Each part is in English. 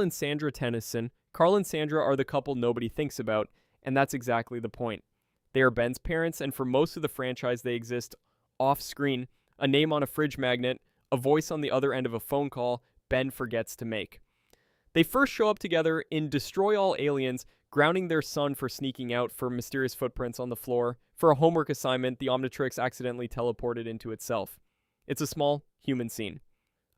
and Sandra Tennyson. Carl and Sandra are the couple nobody thinks about, and that's exactly the point. They are Ben's parents, and for most of the franchise they exist off-screen, a name on a fridge magnet, a voice on the other end of a phone call Ben forgets to make. They first show up together in Destroy All Aliens, grounding their son for sneaking out for mysterious footprints on the floor. For a homework assignment, the Omnitrix accidentally teleported into itself. It's a small, human scene.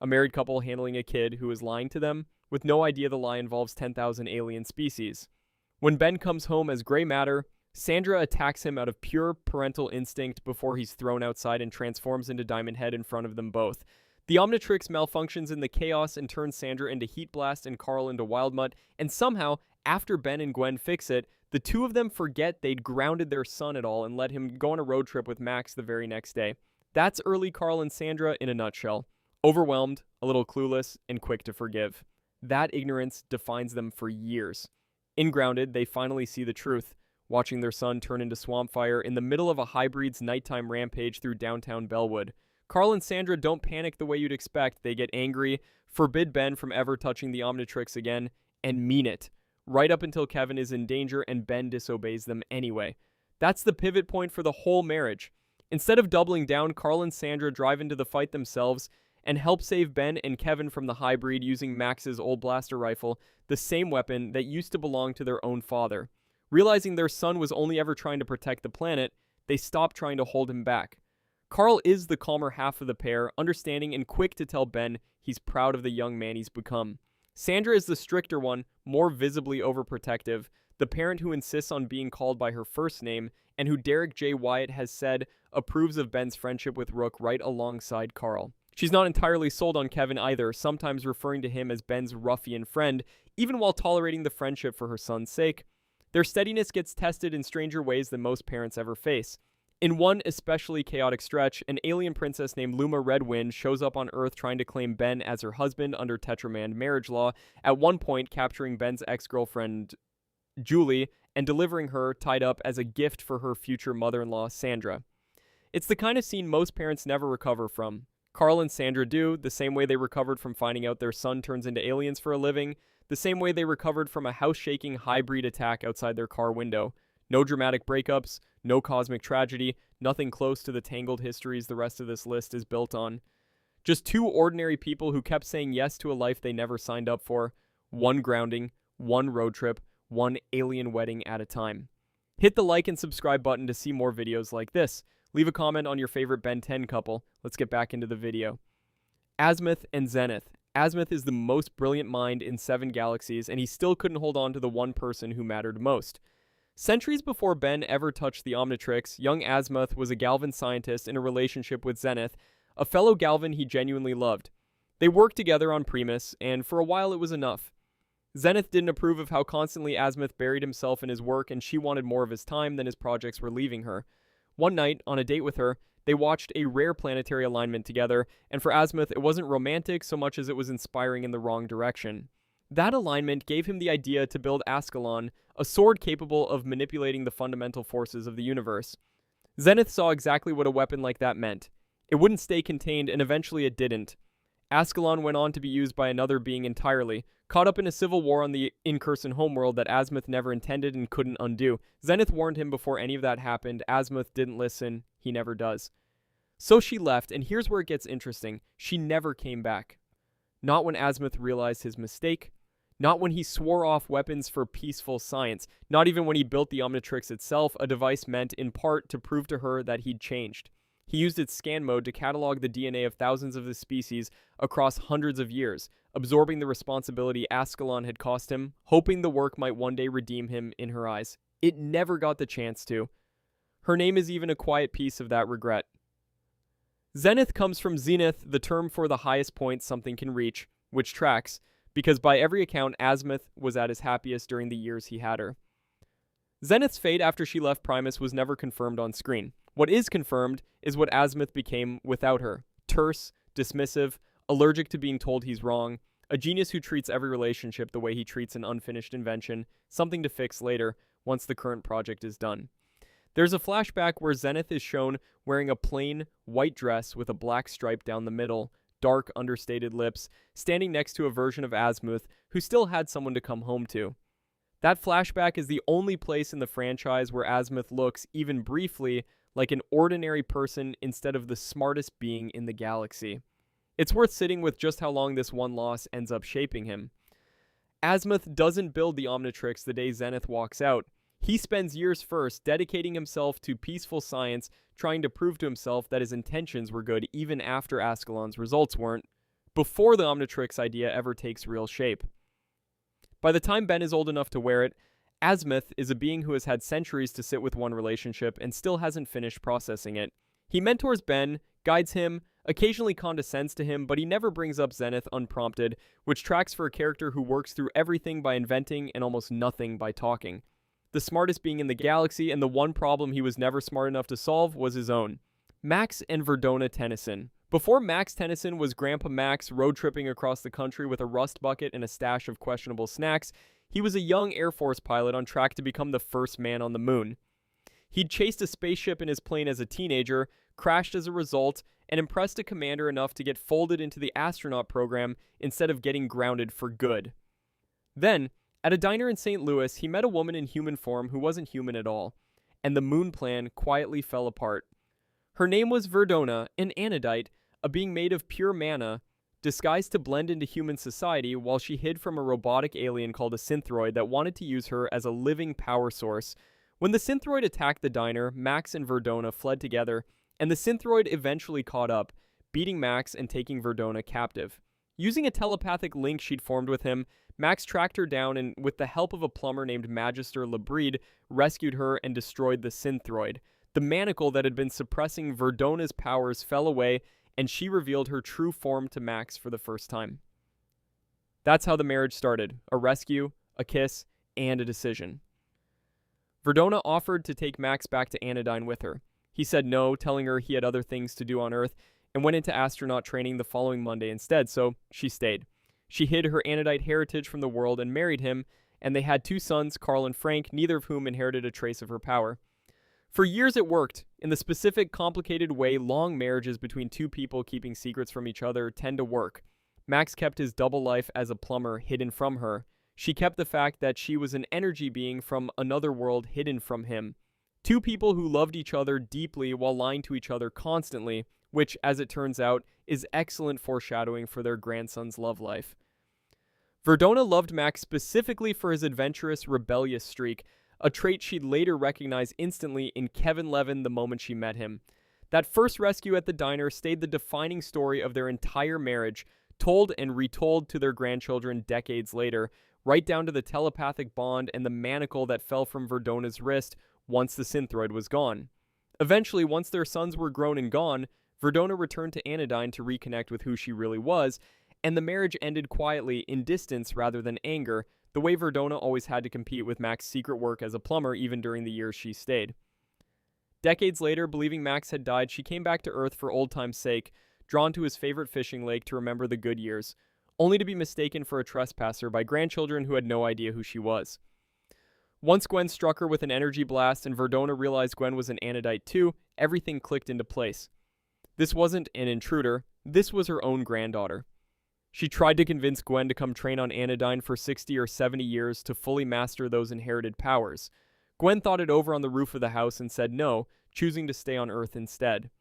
A married couple handling a kid who is lying to them, with no idea the lie involves 10,000 alien species. When Ben comes home as gray matter, Sandra attacks him out of pure parental instinct before he's thrown outside and transforms into Diamond Head in front of them both. The Omnitrix malfunctions in the chaos and turns Sandra into Heat Blast and Carl into Wildmutt, and somehow, after Ben and Gwen fix it, the two of them forget they'd grounded their son at all and let him go on a road trip with Max the very next day. That's early Carl and Sandra in a nutshell. Overwhelmed, a little clueless, and quick to forgive. That ignorance defines them for years. In Grounded, they finally see the truth, watching their son turn into Swampfire in the middle of a hybrid's nighttime rampage through downtown Bellwood. Carl and Sandra don't panic the way you'd expect. They get angry, forbid Ben from ever touching the Omnitrix again, and mean it, right up until Kevin is in danger and Ben disobeys them anyway. That's the pivot point for the whole marriage. Instead of doubling down, Carl and Sandra drive into the fight themselves and help save Ben and Kevin from the hybrid using Max's old blaster rifle, the same weapon that used to belong to their own father. Realizing their son was only ever trying to protect the planet, they stopped trying to hold him back. Carl is the calmer half of the pair, understanding and quick to tell Ben he's proud of the young man he's become. Sandra is the stricter one, more visibly overprotective, the parent who insists on being called by her first name, and who Derek J. Wyatt has said approves of Ben's friendship with Rook right alongside Carl. She's not entirely sold on Kevin either, sometimes referring to him as Ben's ruffian friend, even while tolerating the friendship for her son's sake. Their steadiness gets tested in stranger ways than most parents ever face. In one especially chaotic stretch, an alien princess named Luma Redwind shows up on Earth trying to claim Ben as her husband under Tetraman marriage law, at one point capturing Ben's ex-girlfriend, Julie, and delivering her tied up as a gift for her future mother-in-law, Sandra. It's the kind of scene most parents never recover from. Carl and Sandra do, the same way they recovered from finding out their son turns into aliens for a living, the same way they recovered from a house-shaking hybrid attack outside their car window. No dramatic breakups, no cosmic tragedy, nothing close to the tangled histories the rest of this list is built on. Just two ordinary people who kept saying yes to a life they never signed up for. One grounding, one road trip, one alien wedding at a time. Hit the like and subscribe button to see more videos like this. Leave a comment on your favorite Ben 10 couple. Let's get back into the video. Azmuth and Zennith. Azmuth is the most brilliant mind in 7 galaxies, and he still couldn't hold on to the one person who mattered most. Centuries before Ben ever touched the Omnitrix, young Azmuth was a Galvan scientist in a relationship with Zennith, a fellow Galvan he genuinely loved. They worked together on Primus, and for a while it was enough. Zennith didn't approve of how constantly Azmuth buried himself in his work, and she wanted more of his time than his projects were leaving her. One night, on a date with her, they watched a rare planetary alignment together, and for Azmuth, it wasn't romantic so much as it was inspiring in the wrong direction. That alignment gave him the idea to build Ascalon, a sword capable of manipulating the fundamental forces of the universe. Zennith saw exactly what a weapon like that meant. It wouldn't stay contained, and eventually it didn't. Ascalon went on to be used by another being entirely, caught up in a civil war on the Incursion homeworld that Azmuth never intended and couldn't undo. Zennith warned him before any of that happened. Azmuth didn't listen. He never does. So she left, and here's where it gets interesting. She never came back. Not when Azmuth realized his mistake. Not when he swore off weapons for peaceful science. Not even when he built the Omnitrix itself, a device meant in part to prove to her that he'd changed. He used its scan mode to catalog the DNA of thousands of the species across hundreds of years, absorbing the responsibility Ascalon had cost him, hoping the work might one day redeem him in her eyes. It never got the chance to. Her name is even a quiet piece of that regret. Zennith comes from zenith, the term for the highest point something can reach, which tracks, because by every account Azmuth was at his happiest during the years he had her. Zennith's fate after she left Primus was never confirmed on screen. What is confirmed is what Azmuth became without her. Terse, dismissive, allergic to being told he's wrong, a genius who treats every relationship the way he treats an unfinished invention, something to fix later, once the current project is done. There's a flashback where Zennith is shown wearing a plain white dress with a black stripe down the middle, dark, understated lips, standing next to a version of Azmuth who still had someone to come home to. That flashback is the only place in the franchise where Azmuth looks, even briefly, like an ordinary person instead of the smartest being in the galaxy. It's worth sitting with just how long this one loss ends up shaping him. Azmuth doesn't build the Omnitrix the day Zennith walks out. He spends years first dedicating himself to peaceful science, trying to prove to himself that his intentions were good even after Ascalon's results weren't, before the Omnitrix idea ever takes real shape. By the time Ben is old enough to wear it, Azmuth is a being who has had centuries to sit with one relationship and still hasn't finished processing it. He mentors Ben, guides him, occasionally condescends to him, but he never brings up Zennith unprompted, which tracks for a character who works through everything by inventing and almost nothing by talking. The smartest being in the galaxy, and the one problem he was never smart enough to solve was his own. Max and Verdona Tennyson. Before Max Tennyson was Grandpa Max road tripping across the country with a rust bucket and a stash of questionable snacks, he was a young Air Force pilot on track to become the first man on the moon. He'd chased a spaceship in his plane as a teenager, crashed as a result, and impressed a commander enough to get folded into the astronaut program instead of getting grounded for good. Then, at a diner in St. Louis, he met a woman in human form who wasn't human at all, and the moon plan quietly fell apart. Her name was Verdona, an anodite, a being made of pure mana, disguised to blend into human society while she hid from a robotic alien called a synthroid that wanted to use her as a living power source. When the synthroid attacked the diner, Max and Verdona fled together, and the synthroid eventually caught up, beating Max and taking Verdona captive. Using a telepathic link she'd formed with him, Max tracked her down and, with the help of a plumber named Magister Labrid, rescued her and destroyed the synthroid. The manacle that had been suppressing Verdona's powers fell away, and she revealed her true form to Max for the first time. That's how the marriage started. A rescue, a kiss, and a decision. Verdona offered to take Max back to Anodyne with her. He said no, telling her he had other things to do on Earth, and went into astronaut training the following Monday instead, so she stayed. She hid her anodite heritage from the world and married him, and they had 2 sons, Carl and Frank, neither of whom inherited a trace of her power. For years it worked. In the specific, complicated way long marriages between 2 people keeping secrets from each other tend to work. Max kept his double life as a plumber hidden from her. She kept the fact that she was an energy being from another world hidden from him. 2 people who loved each other deeply while lying to each other constantly, which, as it turns out, is excellent foreshadowing for their grandson's love life. Verdona loved Max specifically for his adventurous, rebellious streak, a trait she'd later recognize instantly in Kevin Levin the moment she met him. That first rescue at the diner stayed the defining story of their entire marriage, told and retold to their grandchildren decades later, right down to the telepathic bond and the manacle that fell from Verdona's wrist once the synthroid was gone. Eventually, once their sons were grown and gone, Verdona returned to Anodyne to reconnect with who she really was, and the marriage ended quietly in distance rather than anger, the way Verdona always had to compete with Max's secret work as a plumber even during the years she stayed. Decades later, believing Max had died, she came back to Earth for old time's sake, drawn to his favorite fishing lake to remember the good years, only to be mistaken for a trespasser by grandchildren who had no idea who she was. Once Gwen struck her with an energy blast and Verdona realized Gwen was an anodite too, everything clicked into place. This wasn't an intruder, this was her own granddaughter. She tried to convince Gwen to come train on Anodyne for 60 or 70 years to fully master those inherited powers. Gwen thought it over on the roof of the house and said no, choosing to stay on Earth instead.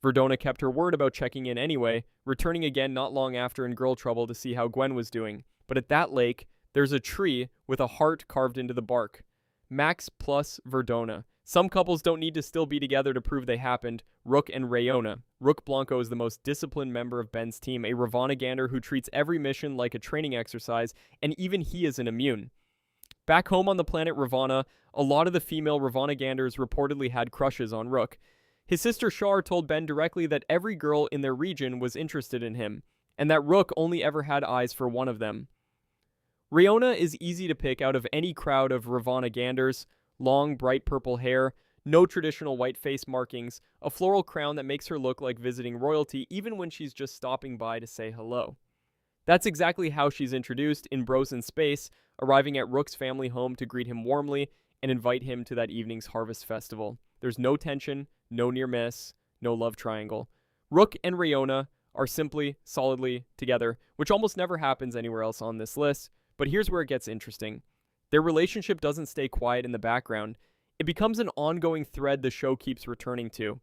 Verdona kept her word about checking in anyway, returning again not long after in girl trouble to see how Gwen was doing. But at that lake, there's a tree with a heart carved into the bark. Max plus Verdona. Some couples don't need to still be together to prove they happened. Rook and Rayona. Rook Blanco is the most disciplined member of Ben's team, a Revonnah gander who treats every mission like a training exercise, and even he isn't immune. Back home on the planet Revonnah, a lot of the female Revonnah ganders reportedly had crushes on Rook. His sister Shar told Ben directly that every girl in their region was interested in him, and that Rook only ever had eyes for one of them. Rayona is easy to pick out of any crowd of Revonnah ganders. Long, bright purple hair, no traditional white face markings, a floral crown that makes her look like visiting royalty even when she's just stopping by to say hello. That's exactly how she's introduced in Bros in Space, arriving at Rook's family home to greet him warmly and invite him to that evening's harvest festival. There's no tension, no near miss, no love triangle. Rook and Rayona are simply, solidly together, which almost never happens anywhere else on this list. But here's where it gets interesting. Their relationship doesn't stay quiet in the background. It becomes an ongoing thread the show keeps returning to.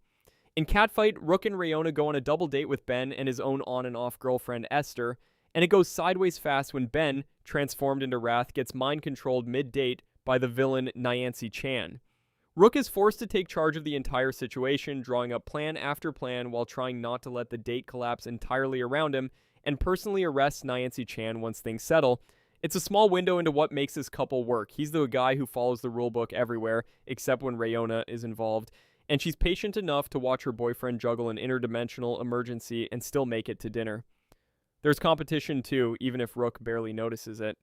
In Catfight, Rook and Rayona go on a double date with Ben and his own on and off girlfriend Esther, and it goes sideways fast when Ben, transformed into Wrath, gets mind-controlled mid-date by the villain Nyancy Chan. Rook is forced to take charge of the entire situation, drawing up plan after plan while trying not to let the date collapse entirely around him, and personally arrests Nyancy Chan once things settle. It's a small window into what makes this couple work. He's the guy who follows the rulebook everywhere, except when Rayona is involved, and she's patient enough to watch her boyfriend juggle an interdimensional emergency and still make it to dinner. There's competition too, even if Rook barely notices it.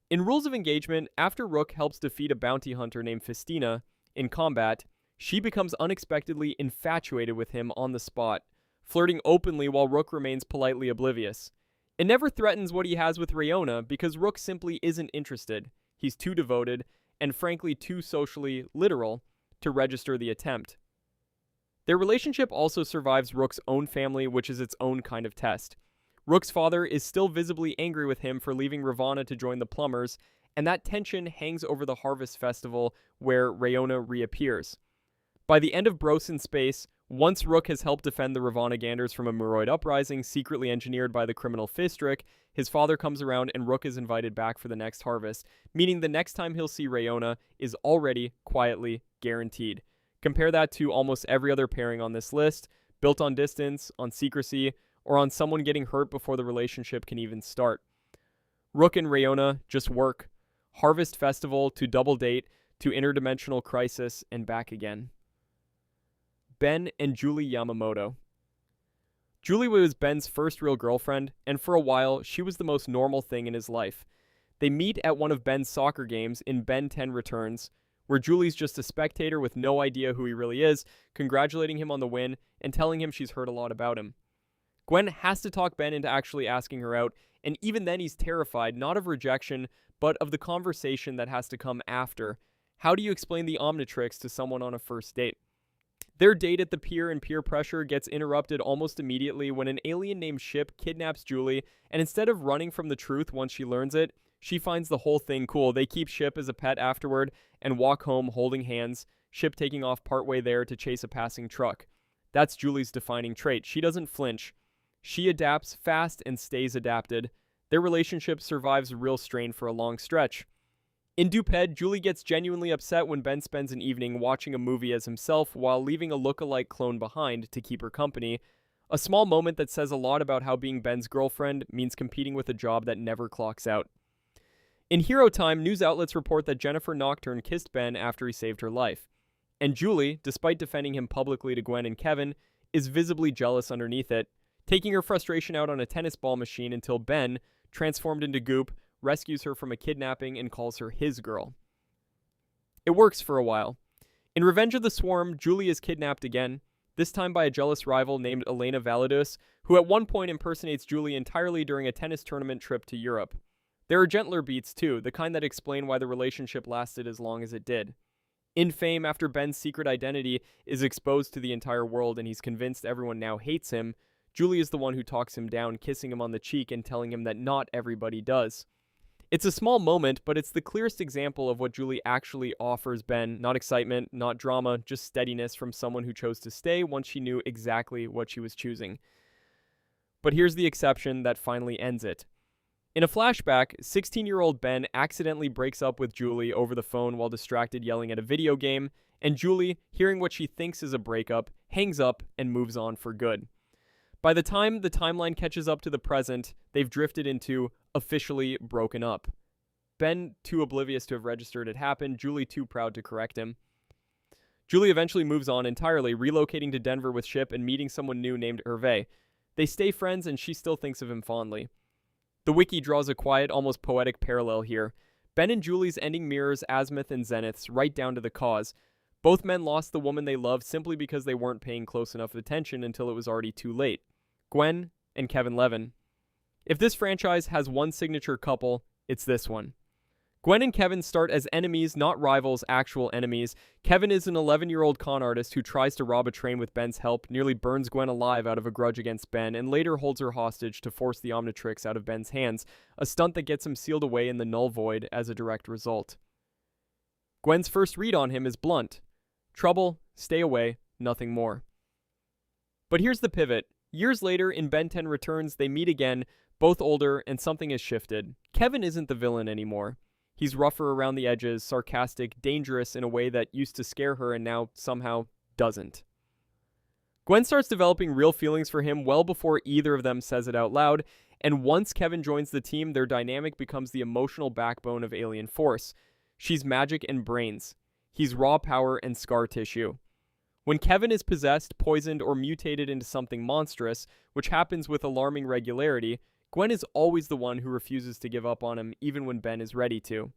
In Rules of Engagement, after Rook helps defeat a bounty hunter named Festina in combat, she becomes unexpectedly infatuated with him on the spot, flirting openly while Rook remains politely oblivious. It never threatens what he has with Rayona because Rook simply isn't interested. He's too devoted, and frankly too socially literal, to register the attempt. Their relationship also survives Rook's own family, which is its own kind of test. Rook's father is still visibly angry with him for leaving Revonnah to join the Plumbers, and that tension hangs over the Harvest Festival where Rayona reappears. By the end of Bros in Space, once Rook has helped defend the Revonnah Ganders from a Muroid uprising secretly engineered by the criminal Fistric, his father comes around and Rook is invited back for the next harvest, meaning the next time he'll see Rayona is already quietly guaranteed. Compare that to almost every other pairing on this list, built on distance, on secrecy, or on someone getting hurt before the relationship can even start. Rook and Rayona just work. Harvest Festival to double date to interdimensional crisis and back again. Ben and Julie Yamamoto. Julie was Ben's first real girlfriend, and for a while, she was the most normal thing in his life. They meet at one of Ben's soccer games in Ben 10 Returns, where Julie's just a spectator with no idea who he really is, congratulating him on the win and telling him she's heard a lot about him. Gwen has to talk Ben into actually asking her out, and even then he's terrified, not of rejection, but of the conversation that has to come after. How do you explain the Omnitrix to someone on a first date? Their date at the pier and peer pressure gets interrupted almost immediately when an alien named Ship kidnaps Julie, and instead of running from the truth once she learns it, she finds the whole thing cool. They keep Ship as a pet afterward and walk home holding hands, Ship taking off partway there to chase a passing truck. That's Julie's defining trait. She doesn't flinch. She adapts fast and stays adapted. Their relationship survives real strain for a long stretch. In Duped, Julie gets genuinely upset when Ben spends an evening watching a movie as himself while leaving a look-alike clone behind to keep her company, a small moment that says a lot about how being Ben's girlfriend means competing with a job that never clocks out. In Hero Time, news outlets report that Jennifer Nocturne kissed Ben after he saved her life. And Julie, despite defending him publicly to Gwen and Kevin, is visibly jealous underneath it, taking her frustration out on a tennis ball machine until Ben, transformed into goop, rescues her from a kidnapping and calls her his girl. It works for a while. In Revenge of the Swarm, Julie is kidnapped again, this time by a jealous rival named Elena Validus, who at one point impersonates Julie entirely during a tennis tournament trip to Europe. There are gentler beats too, the kind that explain why the relationship lasted as long as it did. In Fame, after Ben's secret identity is exposed to the entire world and he's convinced everyone now hates him, Julie is the one who talks him down, kissing him on the cheek and telling him that not everybody does. It's a small moment, but it's the clearest example of what Julie actually offers Ben. Not excitement, not drama, just steadiness from someone who chose to stay once she knew exactly what she was choosing. But here's the exception that finally ends it. In a flashback, 16-year-old Ben accidentally breaks up with Julie over the phone while distracted yelling at a video game, and Julie, hearing what she thinks is a breakup, hangs up and moves on for good. By the time the timeline catches up to the present, they've drifted into officially broken up. Ben too oblivious to have registered it happened, Julie too proud to correct him. Julie eventually moves on entirely, relocating to Denver with Ship and meeting someone new named Hervé. They stay friends and she still thinks of him fondly. The wiki draws a quiet, almost poetic parallel here. Ben and Julie's ending mirrors Azmuth and Zennith's right down to the cause. Both men lost the woman they loved simply because they weren't paying close enough attention until it was already too late. Gwen and Kevin Levin. If this franchise has one signature couple, it's this one. Gwen and Kevin start as enemies, not rivals, actual enemies. Kevin is an 11-year-old con artist who tries to rob a train with Ben's help, nearly burns Gwen alive out of a grudge against Ben, and later holds her hostage to force the Omnitrix out of Ben's hands, a stunt that gets him sealed away in the Null Void as a direct result. Gwen's first read on him is blunt. Trouble, stay away, nothing more. But here's the pivot. Years later, in Ben 10 Returns, they meet again, both older, and something has shifted. Kevin isn't the villain anymore. He's rougher around the edges, sarcastic, dangerous in a way that used to scare her and now somehow doesn't. Gwen starts developing real feelings for him well before either of them says it out loud, and once Kevin joins the team, their dynamic becomes the emotional backbone of Alien Force. She's magic and brains. He's raw power and scar tissue. When Kevin is possessed, poisoned, or mutated into something monstrous, which happens with alarming regularity, Gwen is always the one who refuses to give up on him, even when Ben is ready to.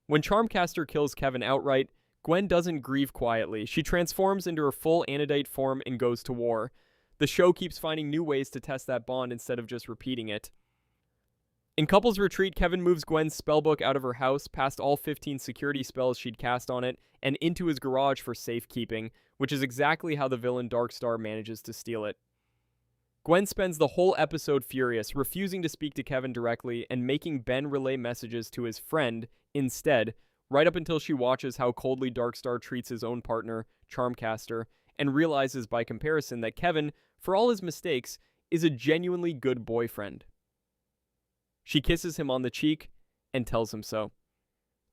When Charmcaster kills Kevin outright, Gwen doesn't grieve quietly. She transforms into her full Anodite form and goes to war. The show keeps finding new ways to test that bond instead of just repeating it. In Couples Retreat, Kevin moves Gwen's spellbook out of her house, past all 15 security spells she'd cast on it, and into his garage for safekeeping, which is exactly how the villain Darkstar manages to steal it. Gwen spends the whole episode furious, refusing to speak to Kevin directly and making Ben relay messages to his friend instead, right up until she watches how coldly Darkstar treats his own partner, Charmcaster, and realizes by comparison that Kevin, for all his mistakes, is a genuinely good boyfriend. She kisses him on the cheek and tells him so.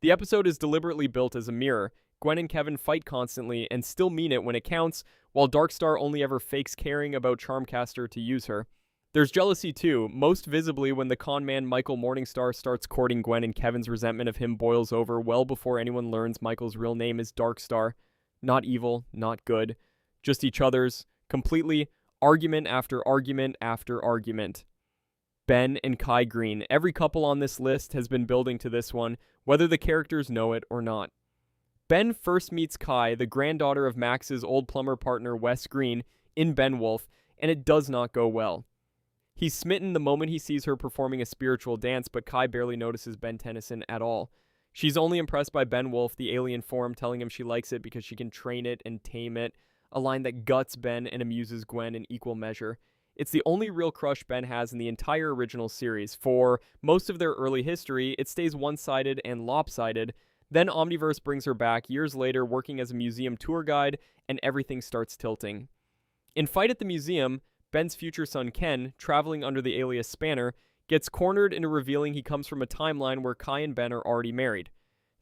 The episode is deliberately built as a mirror. Gwen and Kevin fight constantly and still mean it when it counts, while Darkstar only ever fakes caring about Charmcaster to use her. There's jealousy too, most visibly when the conman Michael Morningstar starts courting Gwen and Kevin's resentment of him boils over well before anyone learns Michael's real name is Darkstar. Not evil, not good, just each other's, completely, argument after argument after argument. Ben and Kai Green, every couple on this list has been building to this one, whether the characters know it or not. Ben first meets Kai, the granddaughter of Max's old plumber partner Wes Green, in Benwolf, and it does not go well. He's smitten the moment he sees her performing a spiritual dance, but Kai barely notices Ben Tennyson at all. She's only impressed by Benwolf, the alien form, telling him she likes it because she can train it and tame it, a line that guts Ben and amuses Gwen in equal measure. It's the only real crush Ben has in the entire original series. For most of their early history, it stays one-sided and lopsided. Then Omniverse brings her back years later working as a museum tour guide, and everything starts tilting. In Fight at the Museum, Ben's future son Ken, traveling under the alias Spanner, gets cornered into revealing he comes from a timeline where Kai and Ben are already married.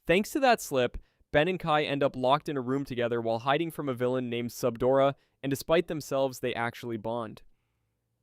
Thanks to that slip, Ben and Kai end up locked in a room together while hiding from a villain named Subdora, and despite themselves, they actually bond.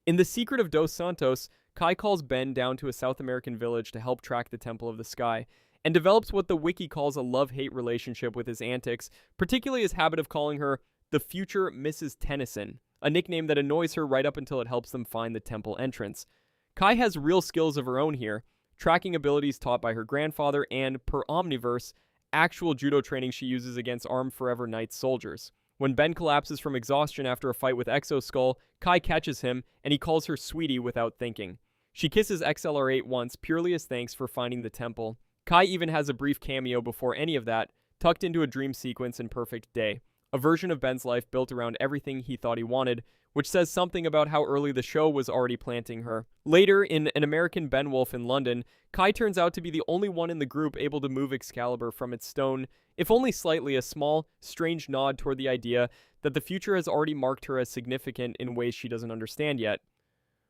In The Secret of Dos Santos, Kai calls Ben down to a South American village to help track the Temple of the Sky, and develops what the wiki calls a love-hate relationship with his antics, particularly his habit of calling her the future Mrs. Tennyson, a nickname that annoys her right up until it helps them find the temple entrance. Kai has real skills of her own here, tracking abilities taught by her grandfather and, per Omniverse, actual judo training she uses against Armed Forever Knights soldiers. When Ben collapses from exhaustion after a fight with Exoskull, Kai catches him, and he calls her sweetie without thinking. She kisses XLR8 once, purely as thanks for finding the temple. Kai even has a brief cameo before any of that, tucked into a dream sequence in Perfect Day, a version of Ben's life built around everything he thought he wanted, which says something about how early the show was already planting her. Later, in An American Benwolf in London, Kai turns out to be the only one in the group able to move Excalibur from its stone, if only slightly, a small, strange nod toward the idea that the future has already marked her as significant in ways she doesn't understand yet.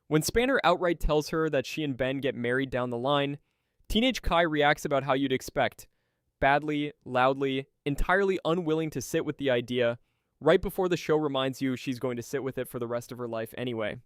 When Spanner outright tells her that she and Ben get married down the line, teenage Kai reacts about how you'd expect. Badly, loudly, entirely unwilling to sit with the idea, right before the show reminds you she's going to sit with it for the rest of her life anyway.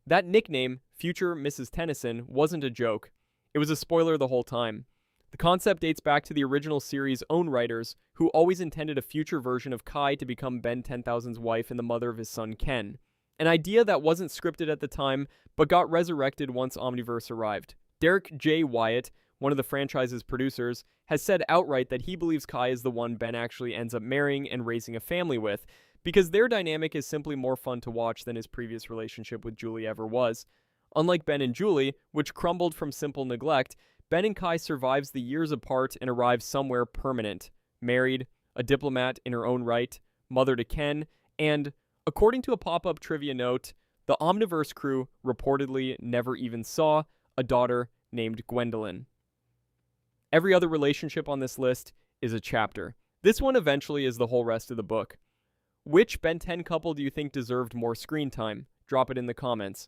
That nickname, future Mrs. Tennyson, wasn't a joke. It was a spoiler the whole time. The concept dates back to the original series' own writers, who always intended a future version of Kai to become Ben 10,000's wife and the mother of his son Ken. An idea that wasn't scripted at the time, but got resurrected once Omniverse arrived. Derek J. Wyatt, one of the franchise's producers, has said outright that he believes Kai is the one Ben actually ends up marrying and raising a family with, because their dynamic is simply more fun to watch than his previous relationship with Julie ever was. Unlike Ben and Julie, which crumbled from simple neglect, Ben and Kai survives the years apart and arrives somewhere permanent, married, a diplomat in her own right, mother to Ken, and, according to a pop-up trivia note, the Omniverse crew reportedly never even saw a daughter named Gwendolyn. Every other relationship on this list is a chapter. This one eventually is the whole rest of the book. Which Ben 10 couple do you think deserved more screen time? Drop it in the comments.